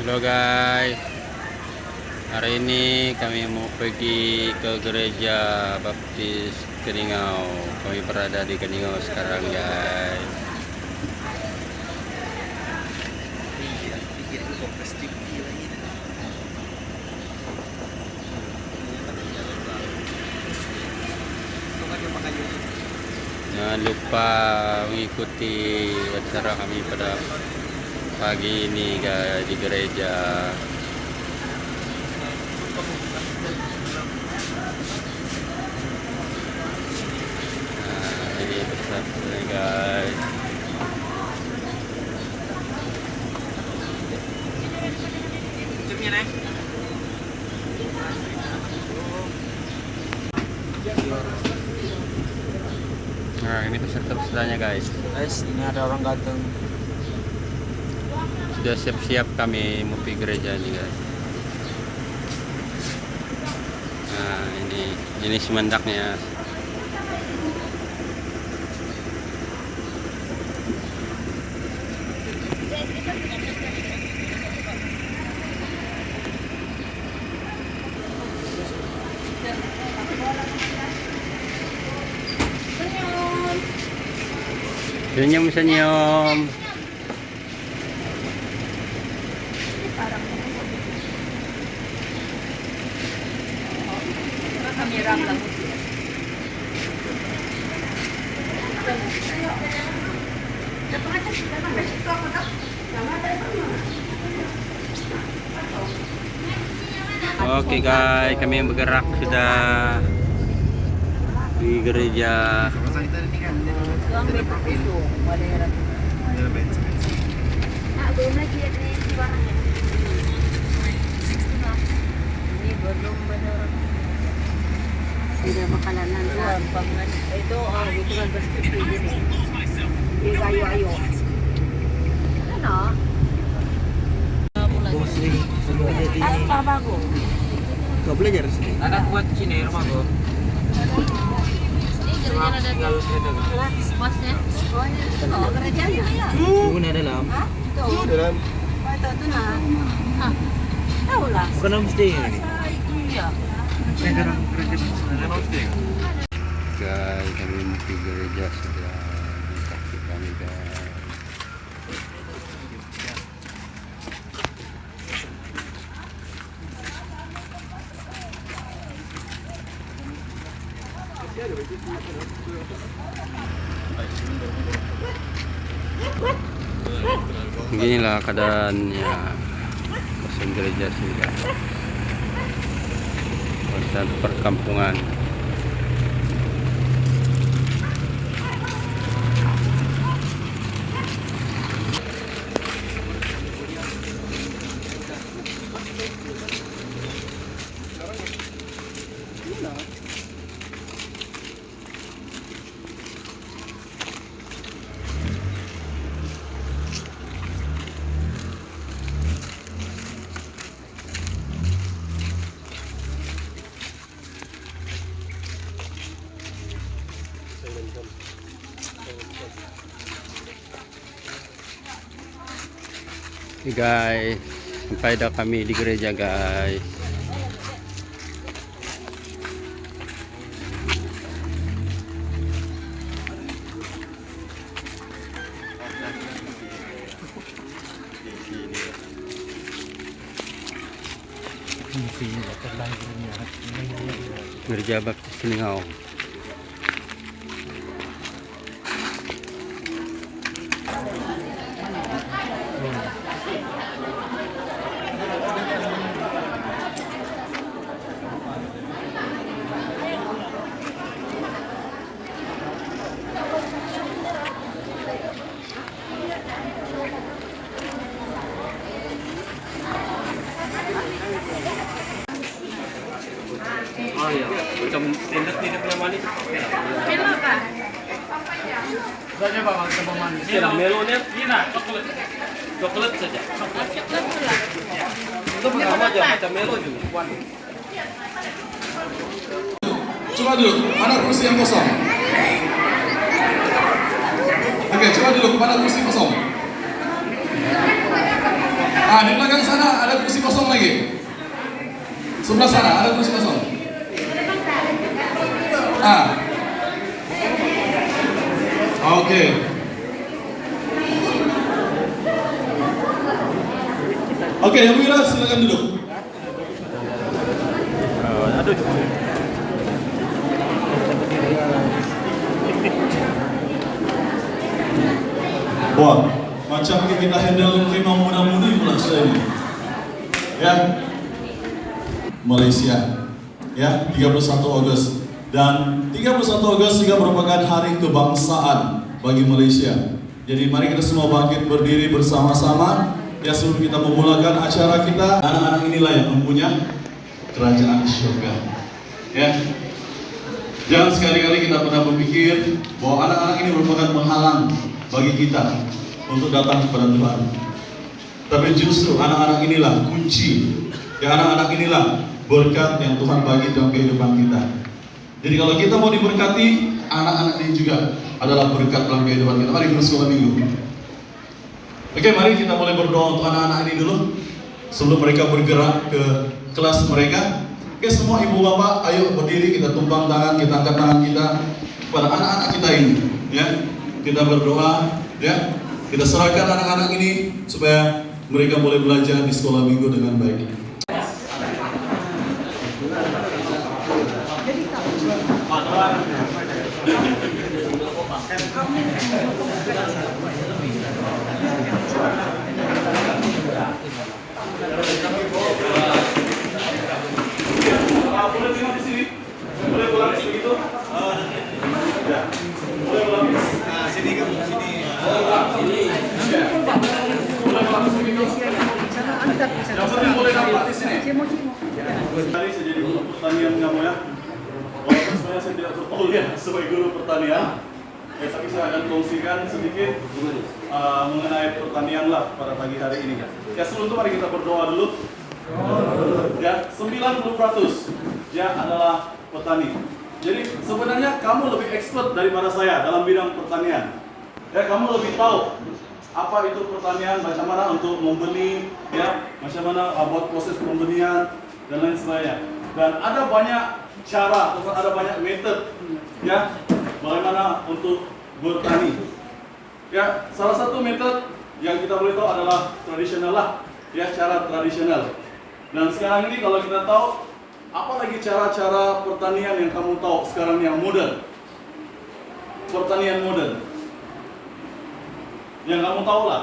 Halo guys, hari ini kami mau pergi ke gereja Baptis Keningau. Kami berada di Keningau sekarang guys. Jangan lupa mengikuti acara kami pada pagi ini guys di gereja. Nah, ini pesantren guys. Nah, ini peserta-pesertanya guys. Guys, ini ada orang ganteng. Sudah siap-siap kami mau pergi gereja nih guys. Nah, ini semendaknya. Senyum. Oke guys, kami bergerak sudah di gereja. Tidak makanan itu itu kan bersih ini. Ini ayo. Ano? Muslim sudah jadi. Apa bago? Kau belajar sini. Anak buat sini rumah gua. Masnya? Oh, gerejanya ya. Bukan ada dalam. Itu. Dalam. Itu nah. Ah. Tahu lah. Bukan mesti ini. Iya. Guys, kami mau pergi gereja sudah di kaki kami guys. Beginilah keadaannya kawasan gereja sini guys. Kawasan perkampungan. Oke guys, sampai dah kami di gereja guys. Gereja Baptis Keningau. Oh iya, macam standar tidak punya manis. Saja bang, kita pemanis. Iya, melonnya ini coklat saja. Coklat pula. Itu sama aja macam melo juga. Coba duduk, mana kursi yang kosong? Oke, coba duduk, mana kursi kosong? Ah, di belakang sana ada kursi kosong lagi. Sebelah sana ada kursi kosong. Ah. Oke. Oke, yang Wira silakan duduk. Wah, macam kita handle 5 muda-mudi pula sudah ini. Ya. Malaysia. Ya, 31 Agustus. Dan 31 Agustus juga merupakan hari kebangsaan bagi Malaysia. Jadi mari kita semua bangkit berdiri bersama-sama. Ya, sebelum kita memulakan acara kita, anak-anak inilah yang mempunyai kerajaan surga. Ya. Jangan sekali-kali kita pernah berpikir bahwa anak-anak ini merupakan penghalang bagi kita untuk datang kepada Tuhan. Tapi justru anak-anak inilah kunci. Ya, anak-anak inilah berkat yang Tuhan bagi dalam kehidupan kita. Jadi kalau kita mau diberkati, anak-anak ini juga adalah berkat dalam kehidupan kita. Mari kita sekolah minggu. Oke, mari kita mulai berdoa untuk anak-anak ini dulu sebelum mereka bergerak ke kelas mereka. Oke, semua ibu bapak, ayo berdiri, kita tumpang tangan, kita angkat tangan kita kepada anak-anak kita ini. Ya, kita berdoa, ya, kita serahkan anak-anak ini supaya mereka boleh belajar di sekolah minggu dengan baik. Boleh tinggal di sini? Boleh pulang begitu? Ya. Boleh pulang? Nah, sini kan, sini. Boleh pulang begitu? Yang penting boleh dapat di sini. Tadi saya jadi guru pertanian kamu ya. Walaupun sebenarnya saya tidak bertolak ya sebagai guru pertanian. Tapi saya akan kongsikan sedikit mengenai pertanian lah pada pagi hari ini. Ya, sebelum itu mari kita berdoa dulu. Ya, 90% ya adalah petani. Jadi sebenarnya kamu lebih expert daripada saya dalam bidang pertanian. Ya, kamu lebih tahu apa itu pertanian, macam mana untuk membeli, ya, macam mana buat proses pembelian dan lain sebagainya. Dan ada banyak cara atau ada banyak metode, ya, bagaimana untuk bertani. Ya, salah satu metode yang kita boleh tahu adalah tradisional lah, ya, cara tradisional. Dan sekarang ini kalau kita tahu, apa lagi cara-cara pertanian yang kamu tahu sekarang yang modern? Pertanian modern. Yang kamu tahu lah.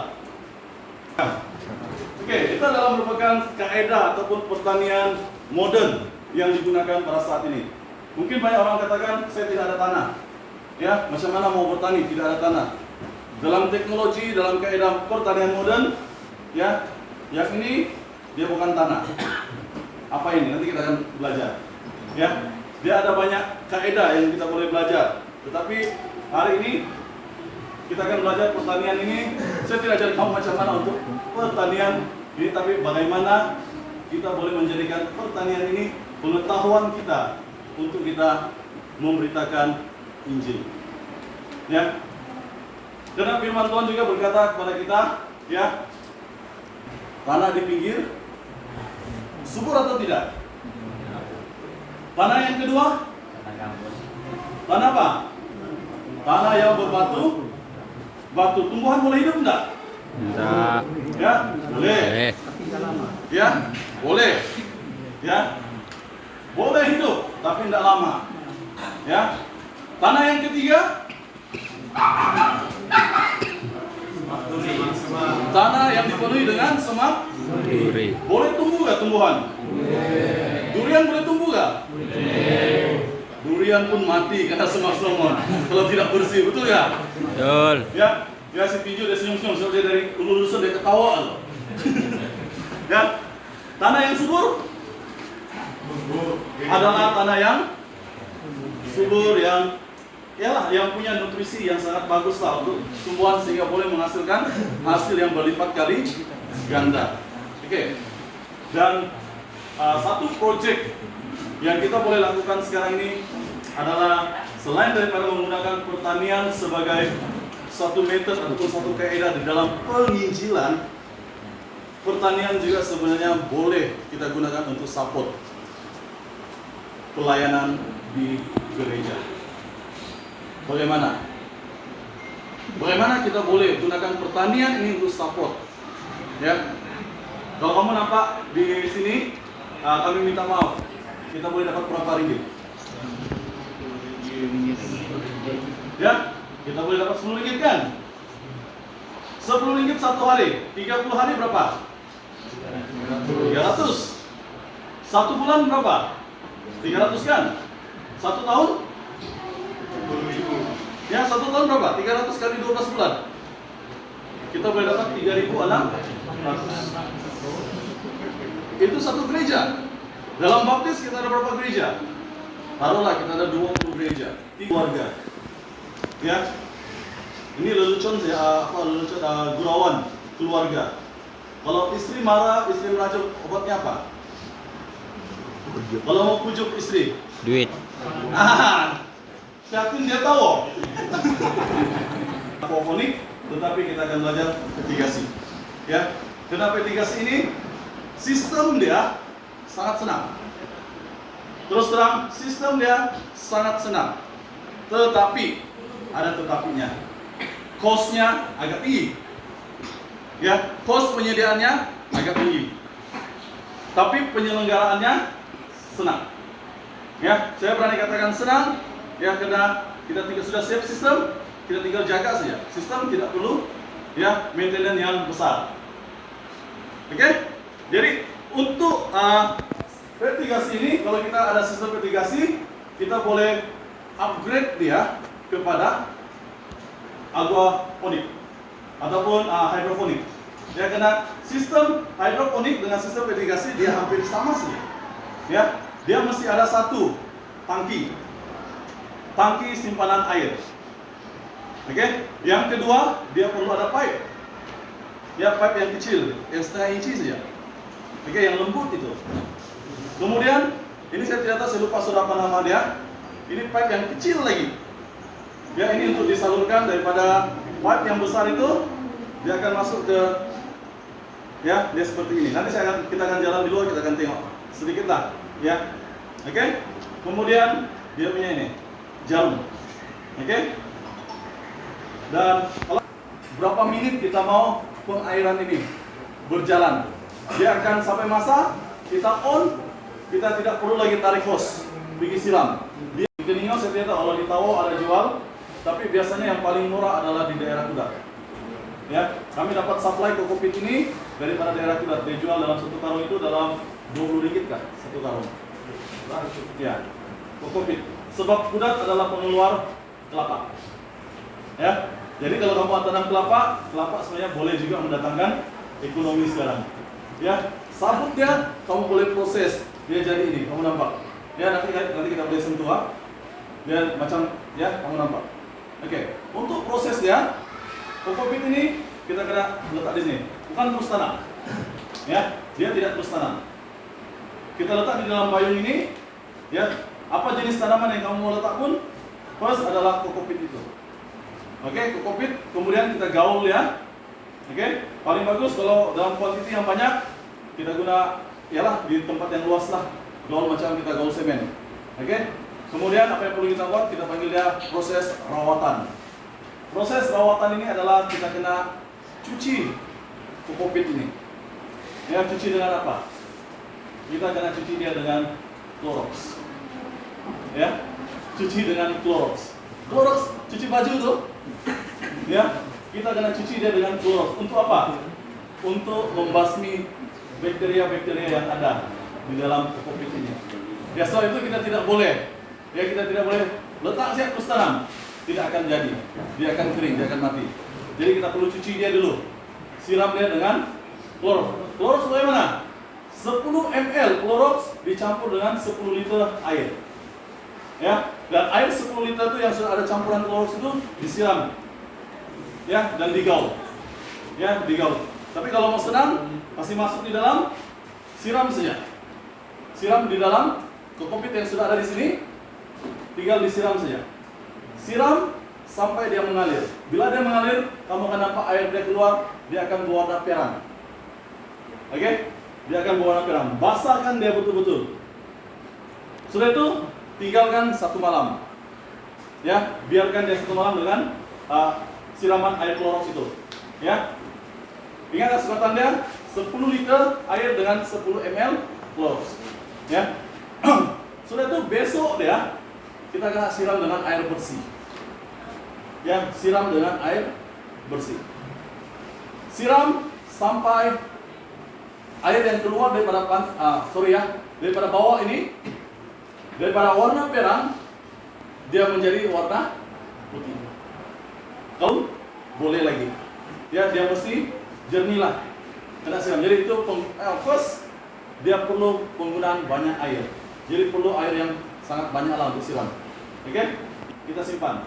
Oke, itu adalah merupakan kaedah ataupun pertanian modern yang digunakan pada saat ini. Mungkin banyak orang katakan, saya tidak ada tanah. Ya, macam mana mau bertani, tidak ada tanah. Dalam teknologi, dalam kaedah pertanian modern, ya, yang ini dia bukan tanah. Apa ini? Nanti kita akan belajar. Ya, dia ada banyak kaedah yang kita boleh belajar. Tetapi hari ini kita akan belajar pertanian ini. Saya tidak ajar kamu macam mana untuk pertanian ini, tapi bagaimana kita boleh menjadikan pertanian ini pengetahuan kita untuk kita memberitakan Injil. Ya. Karena firman Tuhan juga berkata kepada kita, ya, tanah di pinggir subur atau tidak? Tanah yang kedua? Tanah apa? Tanah yang berbatu. Batu, tumbuhan boleh hidup enggak? Enggak. Ya, boleh. Ya, boleh. Ya, boleh hidup, tapi tidak lama. Ya, tanah yang ketiga? Tanah yang dipenuhi dengan semak. Duri. Boleh tumbuh gak tumbuhan? Durian boleh tumbuh gak? Durian pun mati karena semak-semak kalau tidak bersih, betul ya? Betul. Ya, ya si Pinju dia senyum-senyum, sebab dia dari lulusan dia ketawa loh. Ya, tanah yang subur adalah tanah yang subur, yang ialah yang punya nutrisi yang sangat bagus lah untuk tumbuhan sehingga boleh menghasilkan hasil yang berlipat kali ganda. Oke. Dan satu proyek yang kita boleh lakukan sekarang ini adalah selain daripada menggunakan pertanian sebagai satu metode ataupun satu kaidah di dalam penginjilan, pertanian juga sebenarnya boleh kita gunakan untuk support pelayanan di gereja. Bagaimana? Bagaimana kita boleh gunakan pertanian ini untuk support? Ya, kalau kamu nampak di sini, kami minta maaf. Kita boleh dapat berapa ringgit? Ya, kita boleh dapat 10 ringgit kan? 10 ringgit satu hari, 30 hari berapa? 300. Satu bulan berapa? 300 kan? Satu tahun? Ya, satu tahun berapa? 300 kali 12 bulan. Kita boleh dapat 3.600. Itu satu gereja. Dalam baptis kita ada berapa gereja? Taruhlah kita ada 20 gereja, 3 keluarga. Ya. Ini lelucon lelucon gurauan keluarga. Kalau istri marah, istri merajuk, obatnya apa? Kalau mau pujuk istri, Duit. yakin dia tahu. Aquaponik, tetapi kita akan belajar irigasi. Ya, kenapa irigasi ini? Sistem dia sangat senang. Terus terang, sistem dia sangat senang. Tetapi ada tetapinya. Cost-nya agak tinggi. Ya, cost penyediaannya agak tinggi. Tapi penyelenggaraannya senang. Ya, saya berani katakan senang. Ya, karena kita tinggal sudah siap sistem, kita tinggal jaga saja. Sistem tidak perlu ya maintenance yang besar. Oke? Jadi untuk vertigasi ini, kalau kita ada sistem vertigasi, kita boleh upgrade dia kepada aquaponik ataupun hidroponik. Ya, karena sistem hidroponik dengan sistem vertigasi dia hampir sama saja. Ya, dia mesti ada satu tangki simpanan air. Oke? Yang kedua, dia perlu ada pipe. Ya, pipe yang kecil, yang setengah inci saja. Oke, yang lembut itu. Kemudian, ini saya tidak tahu, saya lupa sudah apa nama dia. Ini pipe yang kecil lagi. Ya, ini untuk disalurkan daripada pipe yang besar itu, dia akan masuk ke, ya, dia seperti ini. Nanti kita akan jalan di luar, kita akan tengok sedikit lah, ya. Oke? Kemudian dia punya ini, jarum. Oke? Dan kalau berapa menit kita mau pengairan ini berjalan, dia akan sampai masa kita on, kita tidak perlu lagi tarik hose, pergi siram. Dia di Keningau saya tidak tahu, kalau di Tawo ada jual, tapi biasanya yang paling murah adalah di daerah Kudat. Ya, kami dapat supply kokopit ini daripada daerah Kudat. Dia jual dalam satu karung itu dalam 20 ringgit kan, satu karung. Ya, kokopit. Sebab Kudat adalah pengeluar kelapa. Ya, jadi kalau kamu tanam kelapa sebenarnya boleh juga mendatangkan ekonomi sekarang. Ya, sabutnya kamu boleh proses, dia jadi ini, kamu nampak. Ya, nanti kita boleh sentuh, dia macam, ya, kamu nampak. Oke, untuk prosesnya, kokopit ini kita kena letak di sini, bukan terus tanam. Ya, dia tidak terus tanam. Kita letak di dalam payung ini, ya. Apa jenis tanaman yang kamu mau letak pun, first adalah kokopit itu. Oke, kokopit, kemudian kita gaul ya. Oke, paling bagus kalau dalam kuantiti yang banyak, kita guna, ialah di tempat yang luas lah. Gaul macam kita gaul semen. Oke, kemudian apa yang perlu kita buat? Kita panggil dia proses rawatan. Proses rawatan ini adalah kita kena cuci kokopit ini. Ya, cuci dengan apa? Kita kena cuci dia dengan Clorox. Ya, cuci dengan Clorox. Clorox cuci baju tuh. Ya, kita kena cuci dia dengan Clorox. Untuk apa? Untuk membasmi bakteri-bakteri yang ada di dalam kokopit ini. Ya, soal itu kita tidak boleh. Ya, kita tidak boleh letak siap terus tanam. Tidak akan jadi. Dia akan kering, dia akan mati. Jadi kita perlu cuci dia dulu. Siram dia dengan Clorox. Clorox bagaimana? 10 ml Clorox dicampur dengan 10 liter air. Ya, dan air 10 liter itu yang sudah ada campuran Clorox itu disiram. Ya, dan digaul. Ya, digaul. Tapi kalau mau senang, masih masuk di dalam, siram saja. Siram di dalam kokopit yang sudah ada di sini, tinggal disiram saja. Siram sampai dia mengalir. Bila dia mengalir, kamu akan nampak air dia keluar, dia akan berwarna perang. Oke? Dia akan berwarna pirang. Basahkan dia betul-betul. Sudah itu, tinggalkan 1 malam. Ya, biarkan dia 1 malam dengan siraman air Clorox itu. Ya. Ingat sekuatan dia 10 liter air dengan 10 ml Clorox. Ya. Sudah itu besok dia kita akan siram dengan air bersih. Ya, siram dengan air bersih. Siram sampai air yang keluar daripada daripada bawah ini, daripada warna perang dia menjadi warna putih. Kalau boleh lagi, ya dia mesti jernih lah. Kena siram. Jadi itu first dia perlu penggunaan banyak air. Jadi perlu air yang sangat banyak lah untuk siram. Oke? Kita simpan.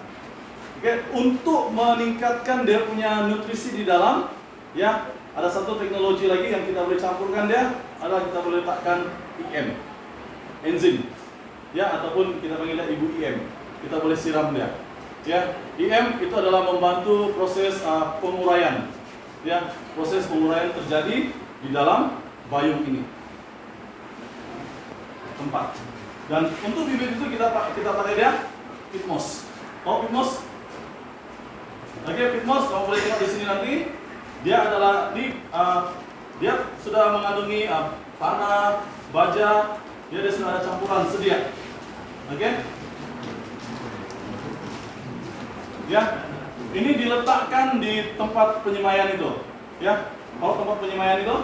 Oke, untuk meningkatkan dia punya nutrisi di dalam, ya, ada satu teknologi lagi yang kita boleh campurkan dia, adalah kita boleh letakkan IM, enzim, ya, ataupun kita panggil dia ibu IM. Kita boleh siram dia. Ya, IM itu adalah membantu proses penguraian. Ya, proses penguraian terjadi di dalam bayung ini. Tempat. Dan untuk bibit itu kita pakai dia Pitmos. Oh, Pitmos. Oke, Pitmos, kamu boleh tengok di sini nanti. Dia adalah dia sudah mengandungi panah, baja, dia sudah ada campuran sedia. Oke? Ya, ini diletakkan di tempat penyemaian itu. Ya, kalau tempat penyemaian itu,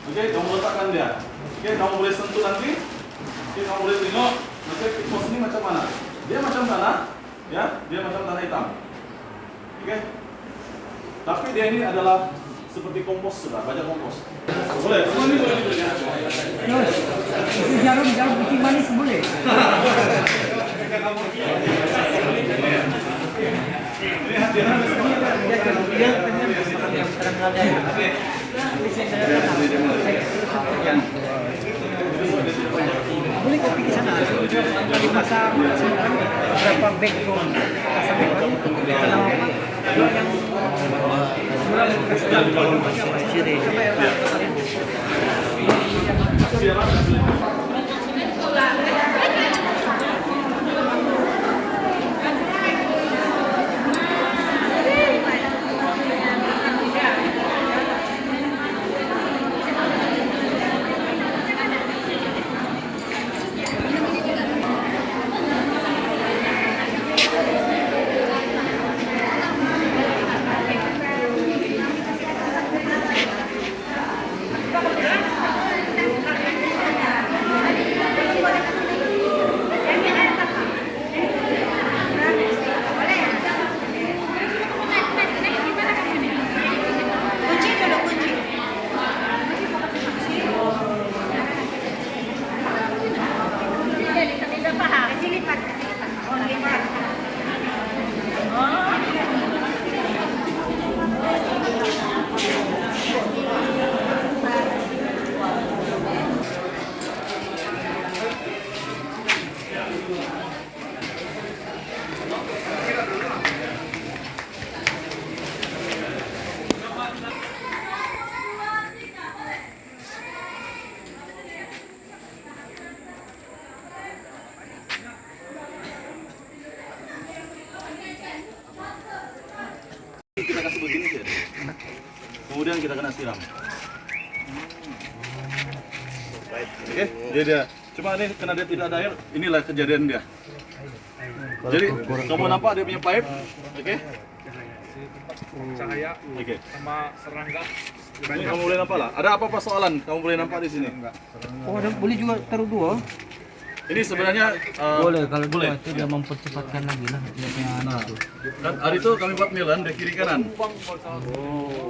oke, kamu letakkan dia. Oke, kamu boleh sentuh nanti. Oke, kamu boleh tengok. Oke, Pitmos ini macam mana? Dia macam tanah, ya, dia macam tanah hitam. Oke, tapi dia ini adalah seperti kompos sudah, baja kompos. Boleh, semua ini boleh dibeli. Jarum putih manis boleh. Ini hadiah. Boleh kopi ke sana. Di pasar berapa background sampai kalau yang murah kita kasih begini saja. Kemudian kita kena siram. Oke, dia. Cuma ini karena dia tidak ada air, inilah kejadian dia. Jadi kamu nampak dia punya pipe, oke? Cahaya Oke. sama serangga. Ini kamu boleh nampak lah. Ada apa soalan? Kamu boleh nampak di sini. Oh, boleh juga taruh dua. Ini sebenarnya Boleh, kalau boleh. dua itu dia mempercepatkan lagi lah dia punya itu. Dan hari itu kami buat milan dari kiri kanan.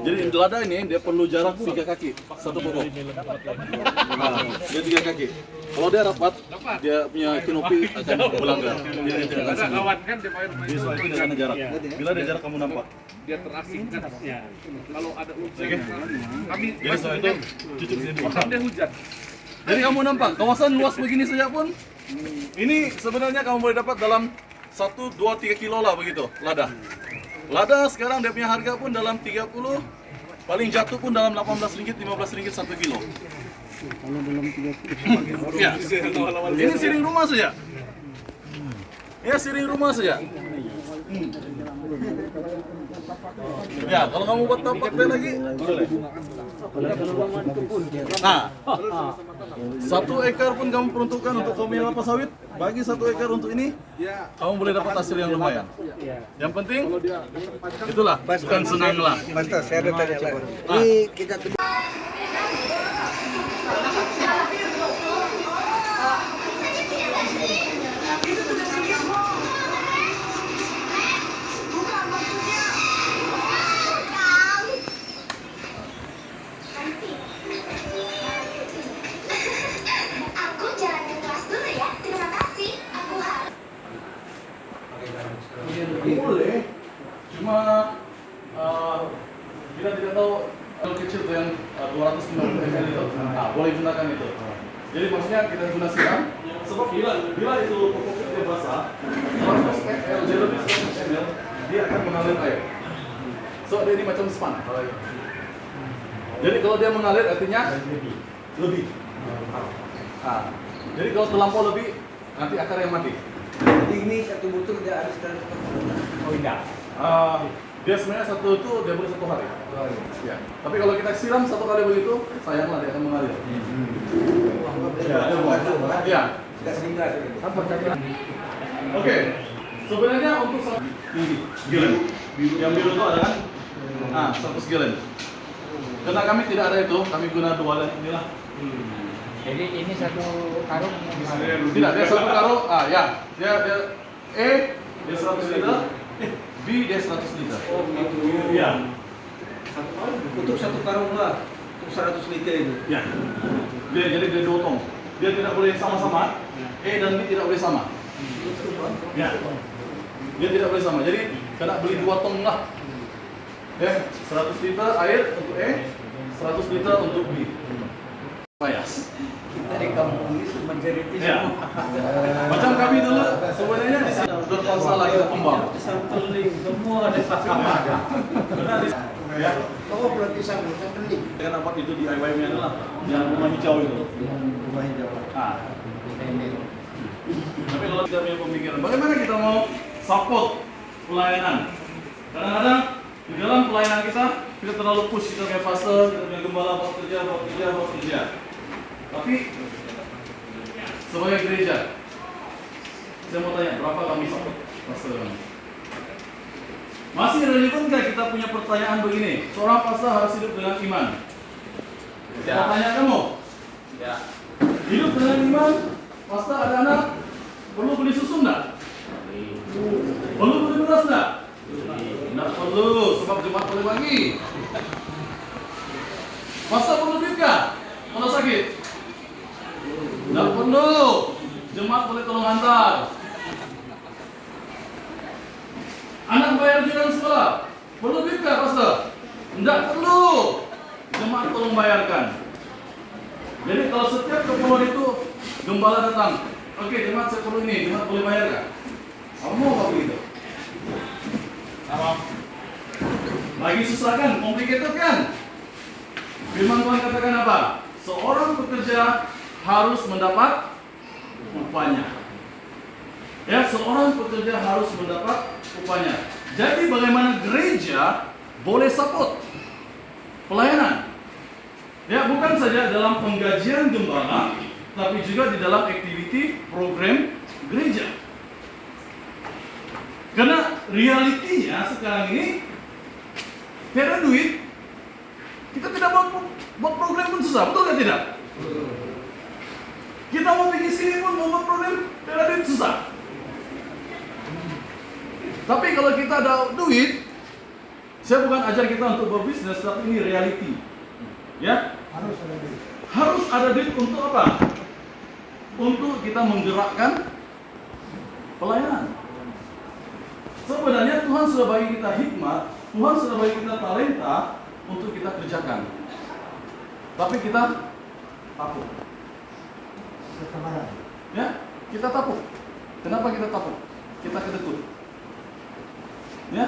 Jadi lada ini dia perlu jarak 3 kaki satu pokok. Nah, dia 3 kaki. Kalau dia rapat, dia punya kinopi akan melanggar. Dia tidak akan sanggup. Kawan kan dia main Jadi soal itu dia akan jarak. Bila dia jarak kamu nampak. dia terasingkan. Ya. Kalau ada hujan, kami Jadi soal itu cucuk sini dulu. dia hujan. Jadi kamu nampak kawasan luas begini saja pun ini sebenarnya kamu boleh dapat dalam 1, 2, 3 kilo lah begitu lada. Lada sekarang dia punya harga pun dalam 30 Paling jatuh pun dalam 18 ringgit, 15 ringgit 1 kilo. Kalau belum 30. Ya. Ini siring rumah saja. Ya, siring rumah saja. Ya, kalau kamu buat tapak teh lagi, boleh. Nah, 1 ekar pun kamu peruntukkan untuk kopi kelapa sawit, bagi 1 ekar untuk ini, kamu boleh dapat hasil yang lumayan. Yang penting, itulah, bukan senang lah. Master, saya ada tanya lagi. Ah. Ini kita Aku jalan ke kelas dulu ya. Terima kasih. Aku harus. Boleh, cuma kita tidak tahu kalau kecil tuh yang 250 ml itu, boleh gunakan itu. Jadi maksudnya kita guna siram, sebab bila itu pupuk dia basah, 100 ml, jadi lebih 100 ml, dia akan mengalir air. So dia ini macam span. Jadi kalau dia mengalir artinya lebih. Jadi kalau terlampau lebih, nanti akar yang mati. Jadi ini satu butir dia harus kan. Oh tidak. Dia sebenarnya satu itu dia boleh 1 hari. Ya. Tapi kalau kita siram 1 kali begitu, sayanglah dia akan mengalir. Ya, ada buah. Ya. Tidak sehingga. Oke. Sebenarnya untuk ini galen. Yang biru itu ada kan? 100 galen. Karena kami tidak ada itu, kami guna 2 dan inilah. Jadi ini satu karung Tidak, dia 1 karung. Ya. Dia E dia 100 liter, B dia 100 liter. Oh gitu. Iya. Untuk satu karung lah, untuk 100 liter itu. Ya. Jadi dia dotong. Dia tidak boleh sama-sama. E dan B tidak boleh sama. Ya. Dia tidak boleh sama. Jadi kena beli 2 tong lah. Ya, 100 liter air untuk E, 100 liter untuk B. Payas. Kita di kampung ini majority Ya. semua. Macam kami dulu sebenarnya di sini bermasalah kita kembang. Sampling semua ada sama. Benar di ya. Oh berarti sampling. Jangan nampak itu DIY-nya adalah yang rumah hijau itu. Rumah hijau. Tapi kalau tidak punya pemikiran, bagaimana kita mau support pelayanan? Kadang-kadang di dalam pelayanan kita terlalu push, kita punya pastor, kita punya gembala, buat kerja. Tapi sebagai gereja, saya mau tanya, berapa kami support pastor kami? Masih relevankah kita punya pertanyaan begini? Seorang pastor harus hidup dengan iman. Saya tanya kamu, Ya. hidup dengan iman, pastor ada anak, perlu beli susu enggak? Perlu beli beras enggak? Tidak perlu, sebab jemaat boleh bagi. Pastor perlu duit enggak? Kalau sakit? Tidak perlu, jemaat boleh tolong antar. Anak bayar iuran sekolah, perlu duit enggak pastor? Tidak perlu, jemaat tolong bayarkan. Jadi kalau setiap keperluan itu gembala datang, oke jemaat saya perlu ini, jemaat boleh bayar nggak? Kamu mau apa begitu? Apa? Lagi susah kan, complicated kan? Firman Tuhan katakan apa? Seorang pekerja harus mendapat upahnya. Ya, seorang pekerja harus mendapat upahnya. Jadi bagaimana gereja boleh support pelayanan? Ya, bukan saja dalam penggajian gembala, tapi juga di dalam activity program gereja. Karena realitinya sekarang ini tiada duit, kita tidak buat program pun susah, betul nggak tidak? Kita mau bikin sini pun mau buat program tiada duit susah. Tapi kalau kita ada duit, saya bukan ajar kita untuk berbisnis, tapi ini reality. Ya, harus ada duit untuk apa? Untuk kita menggerakkan pelayanan. Sebenarnya Tuhan sudah bagi kita hikmat, Tuhan sudah bagi kita talenta untuk kita kerjakan. Tapi kita takut. Ya, kita takut. Kenapa kita takut? Kita kedekut. Ya,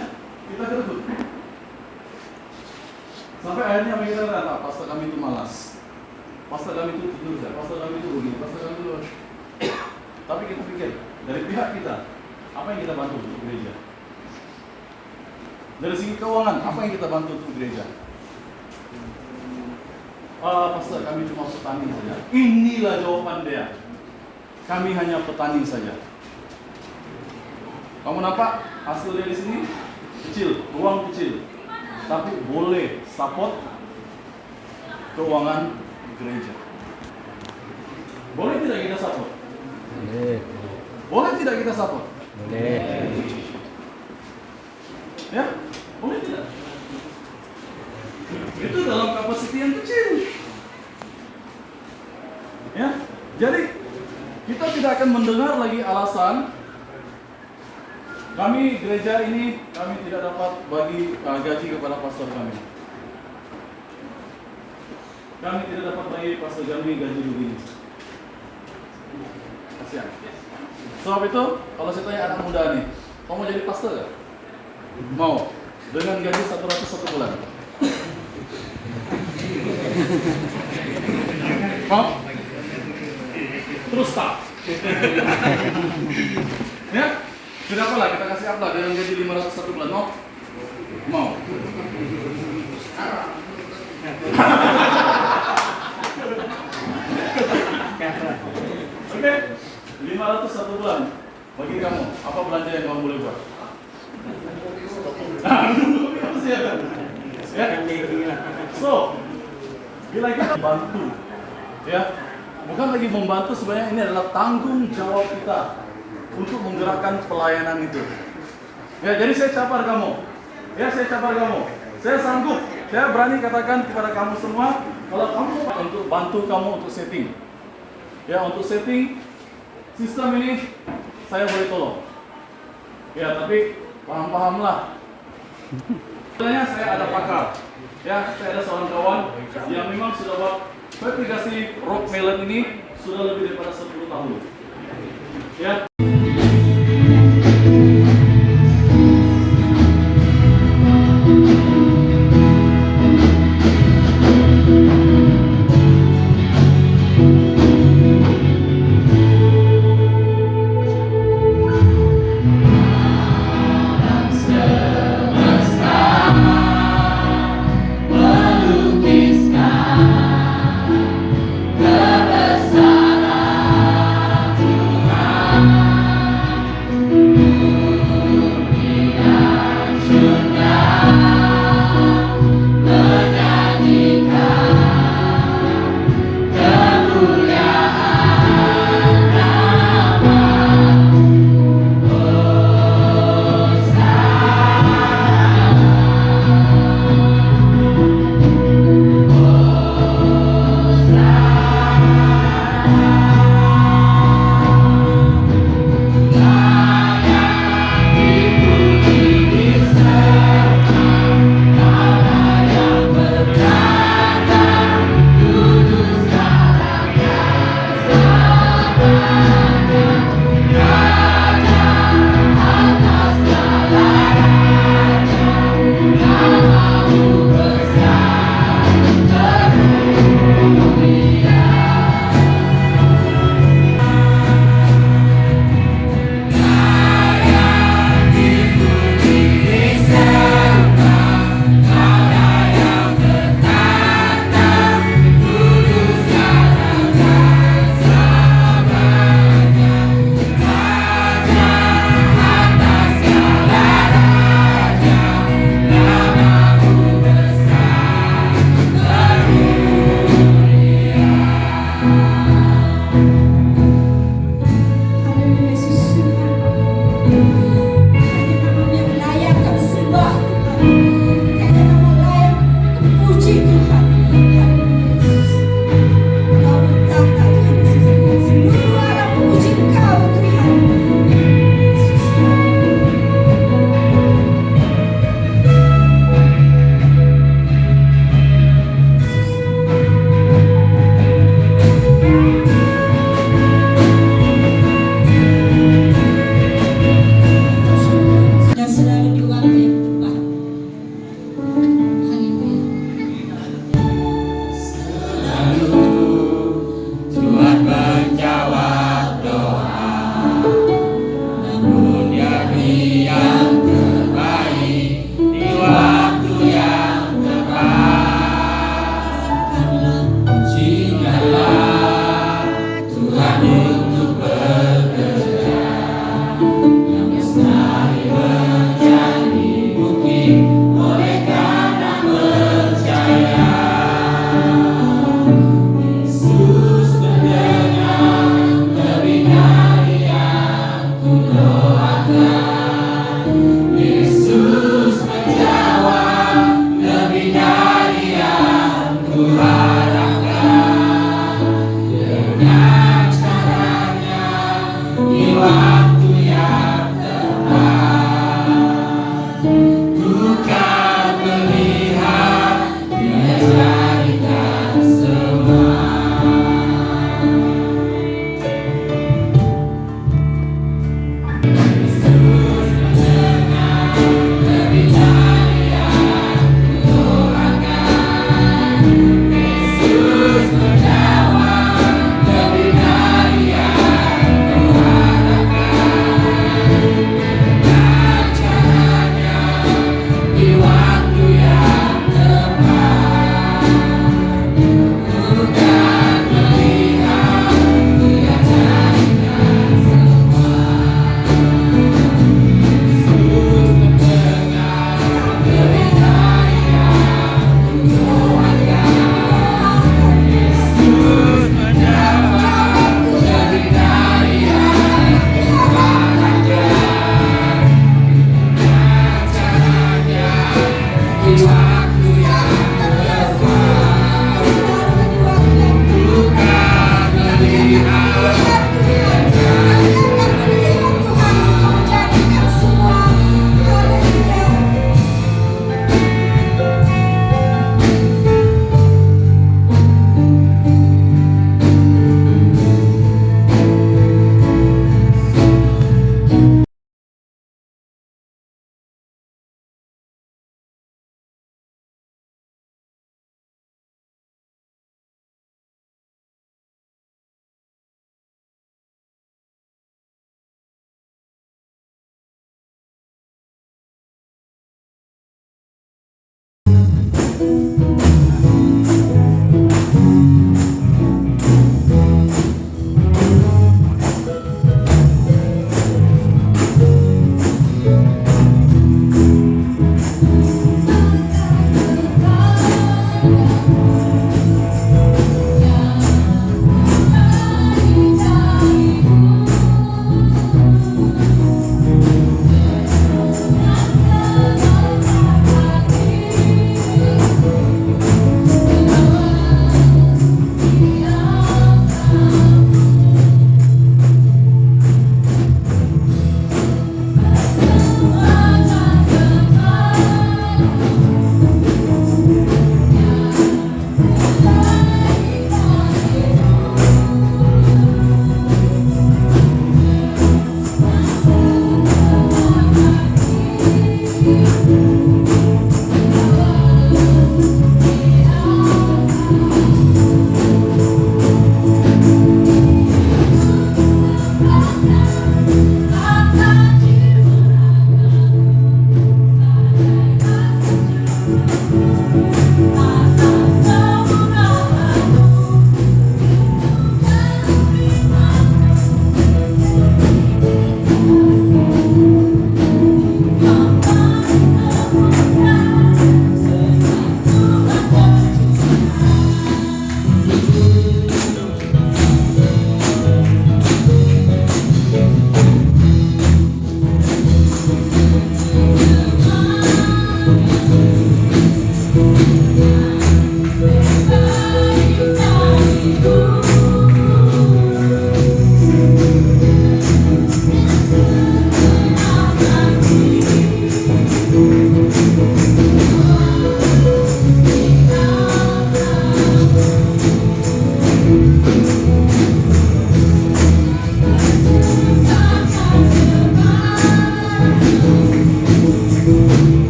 kita kedekut. Sampai akhirnya mereka kata, pastor kami itu malas, pastor kami itu tidur saja, pastor kami itu begini, pastor kami itu. Tapi kita pikir dari pihak kita, apa yang kita bantu untuk gereja? Dari segi keuangan, apa yang kita bantu untuk gereja? Pastor, kami cuma petani saja. Inilah jawaban dia. Kami hanya petani saja. Kamu nampak hasil dari sini? Kecil, uang kecil. Tapi boleh support keuangan gereja. Boleh tidak kita support? Boleh. Boleh tidak kita support? Boleh. Ya? Boleh tidak? Itu dalam kapasiti yang kecil. Ya? Jadi kita tidak akan mendengar lagi alasan kami gereja ini kami tidak dapat bagi gaji kepada pastor kami. Kami tidak dapat bagi pastor kami gaji begini. Kasihan. Sebab itu kalau saya tanya anak muda nih, kamu mau jadi pastor gak? Mau? Dengan gaji 100 satu bulan. Mau? Terus tak? Ya? Tidak apalah, kita kasih apa dengan gaji 500 satu bulan, mau? Mau? Oke, 500 satu bulan. Bagi kamu, apa belanja yang kamu boleh buat? Ya? So, bila kita bantu, ya, bukan lagi membantu, sebenarnya ini adalah tanggung jawab kita untuk menggerakkan pelayanan itu. Ya, jadi saya capar kamu. Ya, saya capar kamu. Saya sanggup. Saya berani katakan kepada kamu semua, kalau kamu untuk bantu kamu untuk setting. Ya, untuk setting sistem ini saya boleh tolong. Ya, tapi paham-pahamlah. Sebenarnya saya ada pakar. Ya, saya ada seorang kawan yang memang sudah buat aplikasi Rock Melon ini sudah lebih daripada 10 tahun. Ya.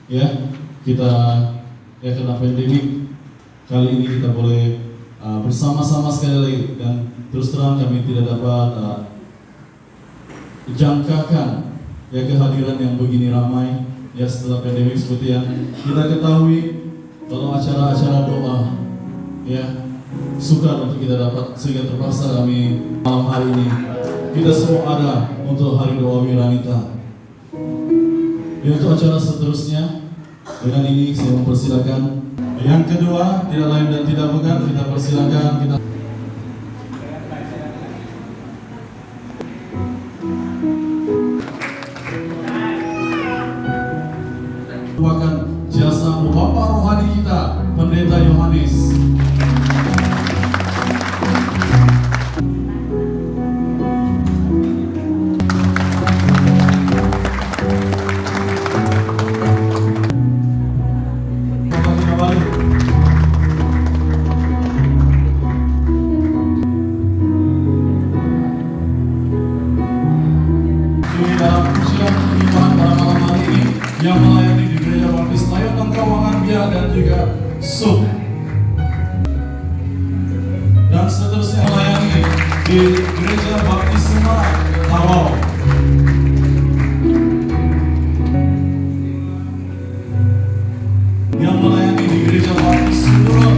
ya kita ya kena pandemik kali ini kita boleh bersama-sama sekali lagi, dan terus terang kami tidak dapat jangkakan ya kehadiran yang begini ramai ya setelah pandemik. Seperti yang kita ketahui, kalau acara-acara doa ya sukar untuk kita dapat, sehingga terpaksa kami malam hari ini kita semua ada untuk hari doa Wiranita. Ya, untuk acara seterusnya dengan ini saya mempersilakan yang kedua, tidak lain dan tidak bukan, kita persilakan kita merupakan jasa Bapak rohani kita, Pendeta Yohanes. Yang melayani di Gereja Baptis Layonan Kawangan Biak dan juga Sub, dan seterusnya melayani di Gereja Baptis Semarang Tawau, yang melayani di Gereja Baptis Sundoro,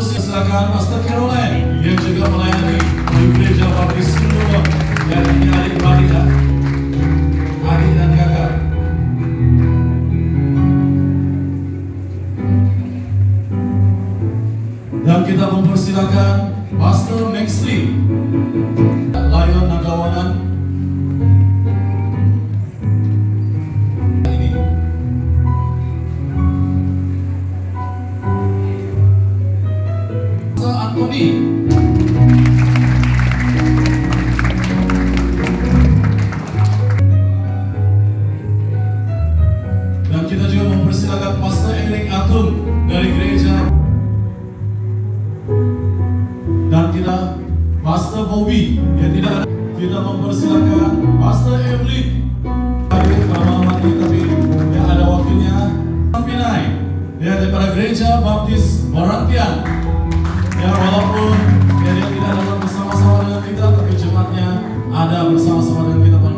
silakan Pastor Caroline yang juga melayani di Gereja Baptis Sundoro, dan ini adik-adik dan kakak. Dan kita mempersilakan Pastor Maxley Layon Nagawanan ini. Antoni. Dan kita juga mempersilakan Pastor Erik Atung dari gereja. Dan kita Pastor Bobby yang tidak ada. Kita mempersilakan Pastor Evelyn dari malam ini, tapi yang ada wakilnya Sampinai ya daripada Gereja Baptis Morantian. Ya, walaupun dia tidak dapat bersama-sama dengan kita, tapi jemaatnya ada bersama-sama dengan kita.